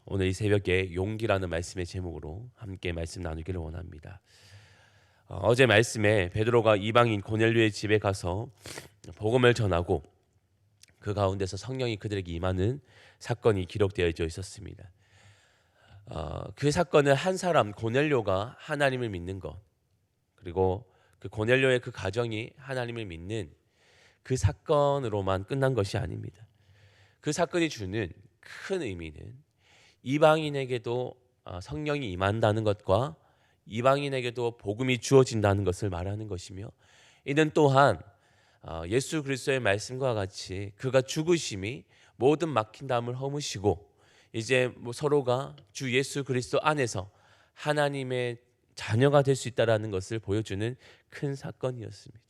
오늘 이 새벽에 용기라는 말씀의 제목으로 함께 말씀 나누기를 원합니다. 어제 말씀에 베드로가 이방인 고넬료의 집에 가서 복음을 전하고 그 가운데서 성령이 그들에게 임하는 사건이 기록되어 있었습니다. 그 사건은 한 사람 고넬료가 하나님을 믿는 것, 그리고 그 고넬료의 그 가정이 하나님을 믿는 그 사건으로만 끝난 것이 아닙니다. 그 사건이 주는 큰 의미는 이방인에게도 성령이 임한다는 것과 이방인에게도 복음이 주어진다는 것을 말하는 것이며, 이는 또한 예수 그리스도의 말씀과 같이 그가 죽으심이 모든 막힌 담을 허무시고 이제 서로가 주 예수 그리스도 안에서 하나님의 자녀가 될 수 있다는 것을 보여주는 큰 사건이었습니다.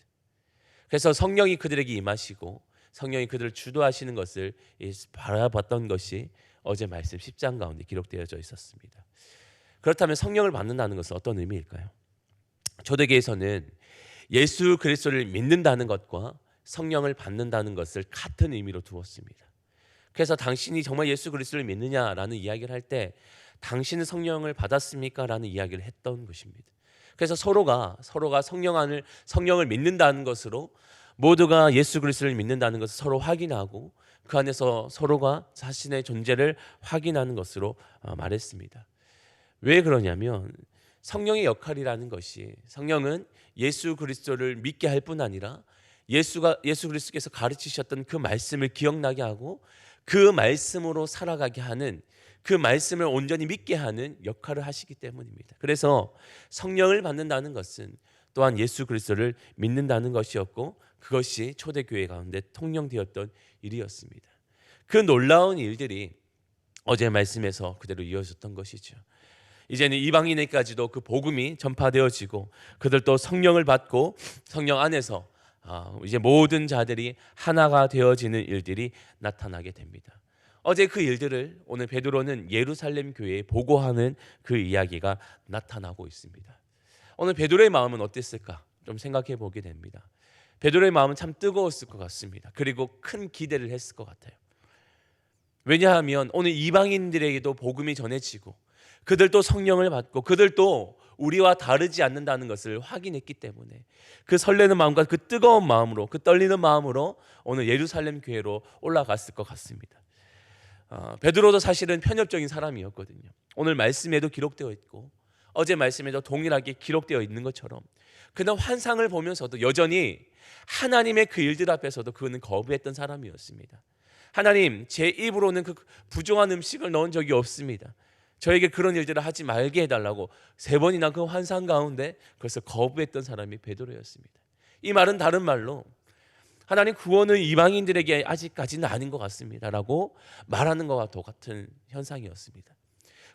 그래서 성령이 그들에게 임하시고 성령이 그들을 주도하시는 것을 바라봤던 것이 어제 말씀 10장 가운데 기록되어져 있었습니다. 그렇다면 성령을 받는다는 것은 어떤 의미일까요? 초대교회에서는 예수 그리스도를 믿는다는 것과 성령을 받는다는 것을 같은 의미로 두었습니다. 그래서 당신이 정말 예수 그리스도를 믿느냐라는 이야기를 할 때 당신은 성령을 받았습니까? 라는 이야기를 했던 것입니다. 그래서 서로가 성령을 믿는다는 것으로 모두가 예수 그리스도를 믿는다는 것을 서로 확인하고 그 안에서 서로가 자신의 존재를 확인하는 것으로 말했습니다. 왜 그러냐면 성령의 역할이라는 것이, 성령은 예수 그리스도를 믿게 할 뿐 아니라 예수 그리스도께서 가르치셨던 그 말씀을 기억나게 하고 그 말씀으로 살아가게 하는, 그 말씀을 온전히 믿게 하는 역할을 하시기 때문입니다. 그래서 성령을 받는다는 것은 또한 예수 그리스도를 믿는다는 것이었고, 그것이 초대교회 가운데 통용되었던 일이었습니다. 그 놀라운 일들이 어제 말씀에서 그대로 이어졌던 것이죠. 이제는 이방인에게까지도 그 복음이 전파되어지고 그들도 성령을 받고 성령 안에서 이제 모든 자들이 하나가 되어지는 일들이 나타나게 됩니다. 어제 그 일들을 오늘 베드로는 예루살렘 교회에 보고하는 그 이야기가 나타나고 있습니다. 오늘 베드로의 마음은 어땠을까? 좀 생각해 보게 됩니다. 베드로의 마음은 참 뜨거웠을 것 같습니다. 그리고 큰 기대를 했을 것 같아요. 왜냐하면 오늘 이방인들에게도 복음이 전해지고 그들도 성령을 받고 그들도 우리와 다르지 않는다는 것을 확인했기 때문에 그 설레는 마음과 그 뜨거운 마음으로, 그 떨리는 마음으로 오늘 예루살렘 교회로 올라갔을 것 같습니다. 베드로도 사실은 편협적인 사람이었거든요. 오늘 말씀에도 기록되어 있고 어제 말씀에도 동일하게 기록되어 있는 것처럼 그는 환상을 보면서도 여전히 하나님의 그 일들 앞에서도 그는 거부했던 사람이었습니다. 하나님, 제 입으로는 그 부정한 음식을 넣은 적이 없습니다. 저에게 그런 일들을 하지 말게 해달라고 3번이나 그 환상 가운데 그것을 거부했던 사람이 베드로였습니다. 이 말은 다른 말로 하나님, 구원은 이방인들에게 아직까지는 아닌 것 같습니다 라고 말하는 것과 똑같은 현상이었습니다.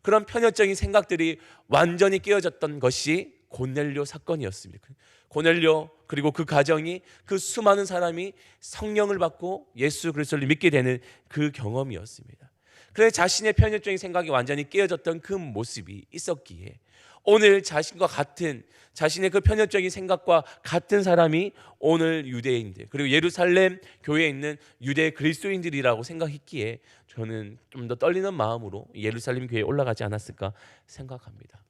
그런 편협적인 생각들이 완전히 깨어졌던 것이 고넬료 사건이었습니다. 고넬료 그리고 그 가정이, 그 수많은 사람이 성령을 받고 예수 그리스도를 믿게 되는 그 경험이었습니다. 그래서 자신의 편협적인 생각이 완전히 깨어졌던 그 모습이 있었기에 오늘 자신과 같은, 자신의 그 편협적인 생각과 같은 사람이 오늘 유대인들 그리고 예루살렘 교회에 있는 유대 그리스도인들이라고 생각했기에 저는 좀 더 떨리는 마음으로 예루살렘 교회에 올라가지 않았을까 생각합니다.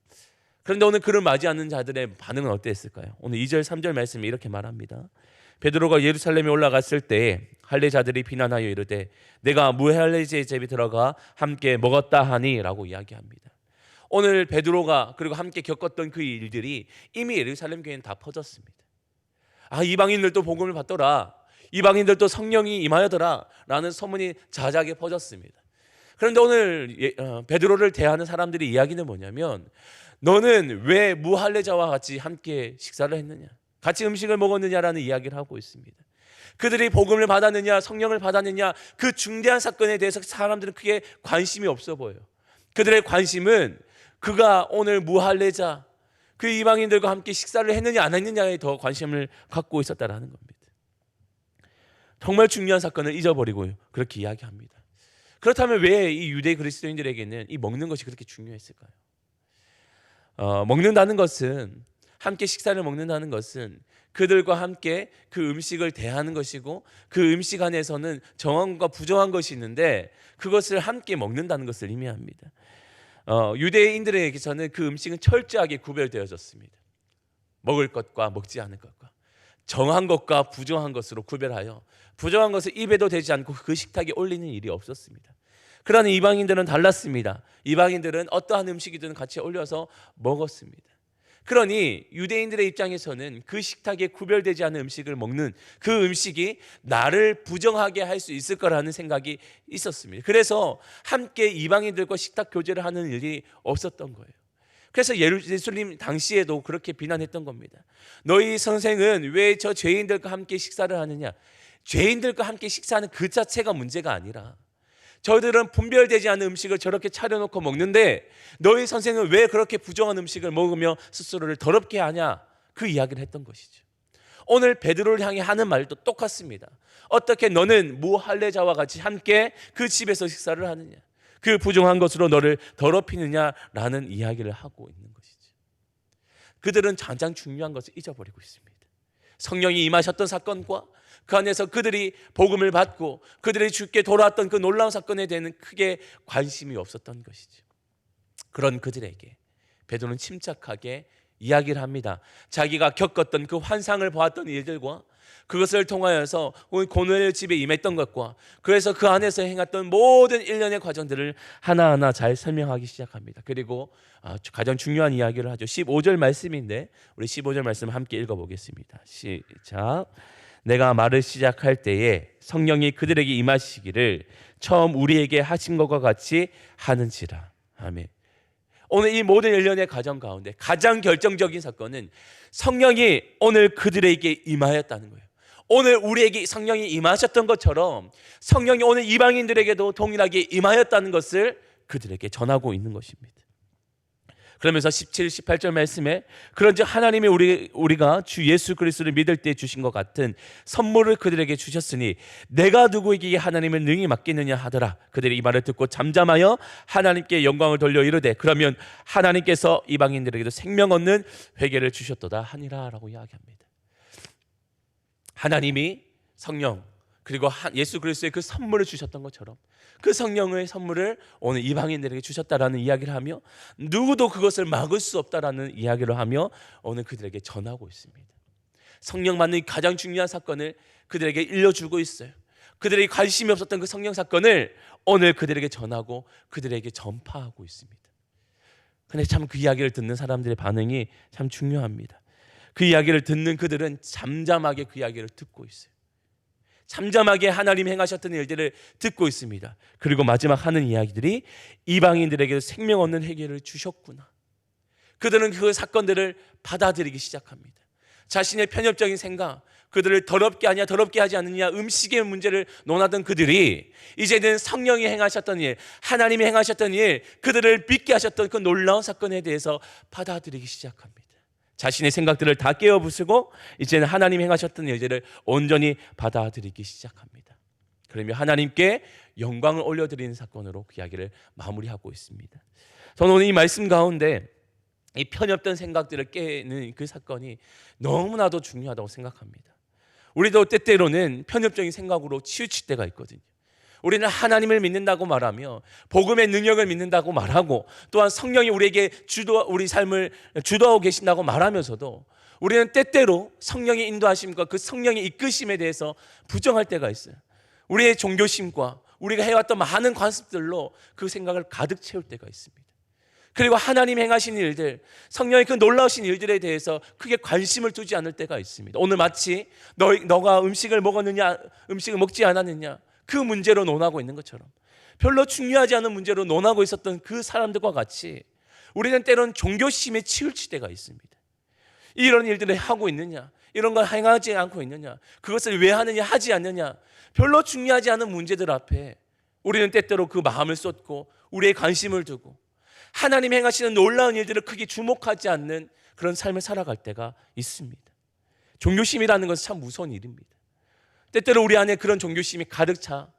그런데 오늘 그를 맞이하는 자들의 반응은 어땠을까요? 오늘 2절 3절 말씀이 이렇게 말합니다. 베드로가 예루살렘에 올라갔을 때 할례자들이 비난하여 이르되 내가 무할례자의 집에 들어가 함께 먹었다 하니 라고 이야기합니다. 오늘 베드로가 그리고 함께 겪었던 그 일들이 이미 예루살렘 교회는 다 퍼졌습니다. 이방인들도 복음을 받더라, 이방인들도 성령이 임하여더라 라는 소문이 자자하게 퍼졌습니다. 그런데 오늘 베드로를 대하는 사람들의 이야기는 뭐냐면, 너는 왜 무할례자와 같이 함께 식사를 했느냐, 같이 음식을 먹었느냐라는 이야기를 하고 있습니다. 그들이 복음을 받았느냐, 성령을 받았느냐, 그 중대한 사건에 대해서 사람들은 크게 관심이 없어 보여요. 그들의 관심은 그가 오늘 무할례자, 그 이방인들과 함께 식사를 했느냐 안 했느냐에 더 관심을 갖고 있었다라는 겁니다. 정말 중요한 사건을 잊어버리고 그렇게 이야기합니다. 그렇다면 왜 이 유대 그리스도인들에게는 이 먹는 것이 그렇게 중요했을까요? 먹는다는 것은, 함께 식사를 먹는다는 것은 그들과 함께 그 음식을 대하는 것이고 그 음식 안에서는 정한 것과 부정한 것이 있는데 그것을 함께 먹는다는 것을 의미합니다. 유대인들에게서는 그 음식은 철저하게 구별되어졌습니다. 먹을 것과 먹지 않을 것과 정한 것과 부정한 것으로 구별하여 부정한 것을 입에도 대지 않고 그 식탁에 올리는 일이 없었습니다. 그러나 이방인들은 달랐습니다. 이방인들은 어떠한 음식이든 같이 올려서 먹었습니다. 그러니 유대인들의 입장에서는 그 식탁에 구별되지 않은 음식을 먹는 그 음식이 나를 부정하게 할 수 있을 거라는 생각이 있었습니다. 그래서 함께 이방인들과 식탁 교제를 하는 일이 없었던 거예요. 그래서 예수님 당시에도 그렇게 비난했던 겁니다. 너희 선생은 왜 저 죄인들과 함께 식사를 하느냐? 죄인들과 함께 식사하는 그 자체가 문제가 아니라 저들은 분별되지 않은 음식을 저렇게 차려놓고 먹는데 너희 선생은 왜 그렇게 부정한 음식을 먹으며 스스로를 더럽게 하냐? 그 이야기를 했던 것이죠. 오늘 베드로를 향해 하는 말도 똑같습니다. 어떻게 너는 무할례자와 같이 함께 그 집에서 식사를 하느냐? 그 부정한 것으로 너를 더럽히느냐라는 이야기를 하고 있는 것이죠. 그들은 가장 중요한 것을 잊어버리고 있습니다. 성령이 임하셨던 사건과 그 안에서 그들이 복음을 받고 그들이 주께 돌아왔던 그 놀라운 사건에 대해서는 크게 관심이 없었던 것이죠. 그런 그들에게 베드로는 침착하게 이야기를 합니다. 자기가 겪었던 그 환상을 보았던 일들과 그것을 통하여서 고넬료 집에 임했던 것과 그래서 그 안에서 행했던 모든 일련의 과정들을 하나하나 잘 설명하기 시작합니다. 그리고 가장 중요한 이야기를 하죠. 15절 말씀인데 우리 15절 말씀 함께 읽어보겠습니다. 시작. 내가 말을 시작할 때에 성령이 그들에게 임하시기를 처음 우리에게 하신 것과 같이 하는지라. 아멘. 오늘 이 모든 일련의 과정 가운데 가장 결정적인 사건은 성령이 오늘 그들에게 임하였다는 거예요. 오늘 우리에게 성령이 임하셨던 것처럼 성령이 오늘 이방인들에게도 동일하게 임하였다는 것을 그들에게 전하고 있는 것입니다. 그러면서 17, 18절 말씀에 그런즉 하나님이 우리가 주 예수 그리스도를 믿을 때 주신 것 같은 선물을 그들에게 주셨으니 내가 누구에게 하나님을 능히 맡기느냐 하더라. 그들이 이 말을 듣고 잠잠하여 하나님께 영광을 돌려 이르되 그러면 하나님께서 이방인들에게도 생명 얻는 회개를 주셨도다 하니라 라고 이야기합니다. 하나님이 성령 그리고 예수 그리스도의 그 선물을 주셨던 것처럼 그 성령의 선물을 오늘 이방인들에게 주셨다라는 이야기를 하며 누구도 그것을 막을 수 없다라는 이야기를 하며 오늘 그들에게 전하고 있습니다. 성령 받는 가장 중요한 사건을 그들에게 일러주고 있어요. 그들에게 관심이 없었던 그 성령 사건을 오늘 그들에게 전하고 그들에게 전파하고 있습니다. 근데 참 그 이야기를 듣는 사람들의 반응이 참 중요합니다. 그 이야기를 듣는 그들은 잠잠하게 그 이야기를 듣고 있어요. 잠잠하게 하나님 행하셨던 일들을 듣고 있습니다. 그리고 마지막 하는 이야기들이 이방인들에게 생명 얻는 회개를 주셨구나. 그들은 그 사건들을 받아들이기 시작합니다. 자신의 편협적인 생각, 그들을 더럽게 하냐 더럽게 하지 않느냐 음식의 문제를 논하던 그들이 이제는 성령이 행하셨던 일, 하나님이 행하셨던 일, 그들을 믿게 하셨던 그 놀라운 사건에 대해서 받아들이기 시작합니다. 자신의 생각들을 다 깨어부수고 이제는 하나님 행하셨던 일들을 온전히 받아들이기 시작합니다. 그러면 하나님께 영광을 올려드리는 사건으로 그 이야기를 마무리하고 있습니다. 저는 오늘 이 말씀 가운데 이 편협된 생각들을 깨는 그 사건이 너무나도 중요하다고 생각합니다. 우리도 때때로는 편협적인 생각으로 치우칠 때가 있거든요. 우리는 하나님을 믿는다고 말하며 복음의 능력을 믿는다고 말하고 또한 성령이 우리에게 우리 삶을 주도하고 계신다고 말하면서도 우리는 때때로 성령의 인도하심과 그 성령의 이끄심에 대해서 부정할 때가 있어요. 우리의 종교심과 우리가 해왔던 많은 관습들로 그 생각을 가득 채울 때가 있습니다. 그리고 하나님 행하신 일들, 성령의 그 놀라우신 일들에 대해서 크게 관심을 두지 않을 때가 있습니다. 오늘 마치 너가 음식을 먹었느냐 음식을 먹지 않았느냐 그 문제로 논하고 있는 것처럼 별로 중요하지 않은 문제로 논하고 있었던 그 사람들과 같이 우리는 때론 종교심에 치우칠 때가 있습니다. 이런 일들을 하고 있느냐, 이런 걸 행하지 않고 있느냐, 그것을 왜 하느냐 하지 않느냐, 별로 중요하지 않은 문제들 앞에 우리는 때때로 그 마음을 쏟고 우리의 관심을 두고 하나님 행하시는 놀라운 일들을 크게 주목하지 않는 그런 삶을 살아갈 때가 있습니다. 종교심이라는 것은 참 무서운 일입니다. 때때로 우리 안에 그런 종교심이 가득 차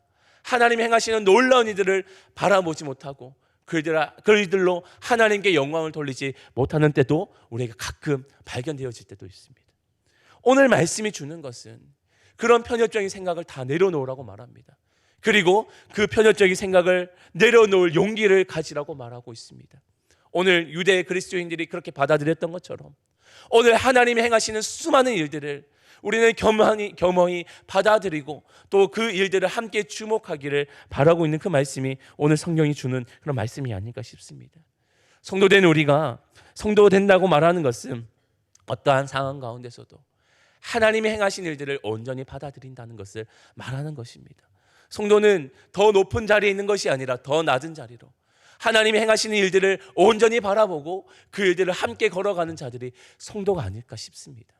하나님 행하시는 놀라운 일들을 바라보지 못하고 그들로 하나님께 영광을 돌리지 못하는 때도 우리에게 가끔 발견되어질 때도 있습니다. 오늘 말씀이 주는 것은 그런 편협적인 생각을 다 내려놓으라고 말합니다. 그리고 그 편협적인 생각을 내려놓을 용기를 가지라고 말하고 있습니다. 오늘 유대 그리스도인들이 그렇게 받아들였던 것처럼 오늘 하나님이 행하시는 수많은 일들을 우리는 겸허히 받아들이고 또 그 일들을 함께 주목하기를 바라고 있는 그 말씀이 오늘 성경이 주는 그런 말씀이 아닐까 싶습니다. 성도된 우리가 성도 된다고 말하는 것은 어떠한 상황 가운데서도 하나님이 행하신 일들을 온전히 받아들인다는 것을 말하는 것입니다. 성도는 더 높은 자리에 있는 것이 아니라 더 낮은 자리로 하나님이 행하시는 일들을 온전히 바라보고 그 일들을 함께 걸어가는 자들이 성도가 아닐까 싶습니다.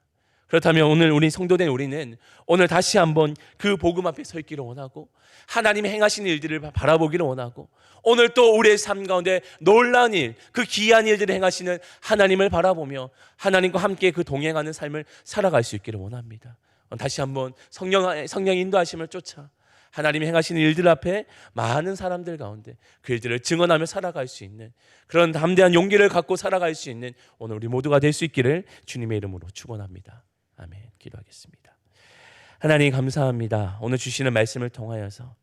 그렇다면 오늘 우리 성도된 우리는 오늘 다시 한번 그 복음 앞에 서 있기를 원하고 하나님이 행하시는 일들을 바라보기를 원하고 오늘 또 우리의 삶 가운데 놀라운 일, 그 귀한 일들을 행하시는 하나님을 바라보며 하나님과 함께 그 동행하는 삶을 살아갈 수 있기를 원합니다. 다시 한번 성령의 인도하심을 쫓아 하나님이 행하시는 일들 앞에 많은 사람들 가운데 그 일들을 증언하며 살아갈 수 있는 그런 담대한 용기를 갖고 살아갈 수 있는 오늘 우리 모두가 될 수 있기를 주님의 이름으로 축원합니다. 아멘. 기도하겠습니다. 하나님 감사합니다. 오늘 주시는 말씀을 통하여서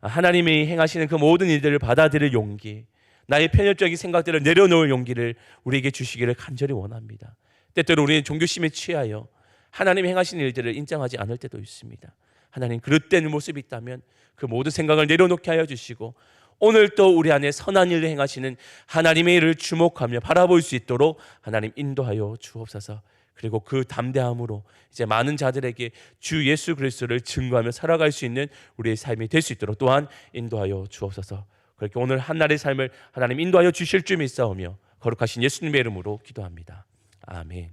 하나님이 행하시는 그 모든 일들을 받아들일 용기, 나의 편협적인 생각들을 내려놓을 용기를 우리에게 주시기를 간절히 원합니다. 때때로 우리는 종교심에 취하여 하나님이 행하시는 일들을 인정하지 않을 때도 있습니다. 하나님 그릇된 모습이 있다면 그 모든 생각을 내려놓게 하여 주시고 오늘 또 우리 안에 선한 일을 행하시는 하나님의 일을 주목하며 바라볼 수 있도록 하나님 인도하여 주옵소서. 그리고 그 담대함으로 이제 많은 자들에게 주 예수 그리스도를 증거하며 살아갈 수 있는 우리의 삶이 될 수 있도록 또한 인도하여 주옵소서. 그렇게 오늘 한날의 삶을 하나님 인도하여 주실 줄 믿사오며 거룩하신 예수님의 이름으로 기도합니다. 아멘.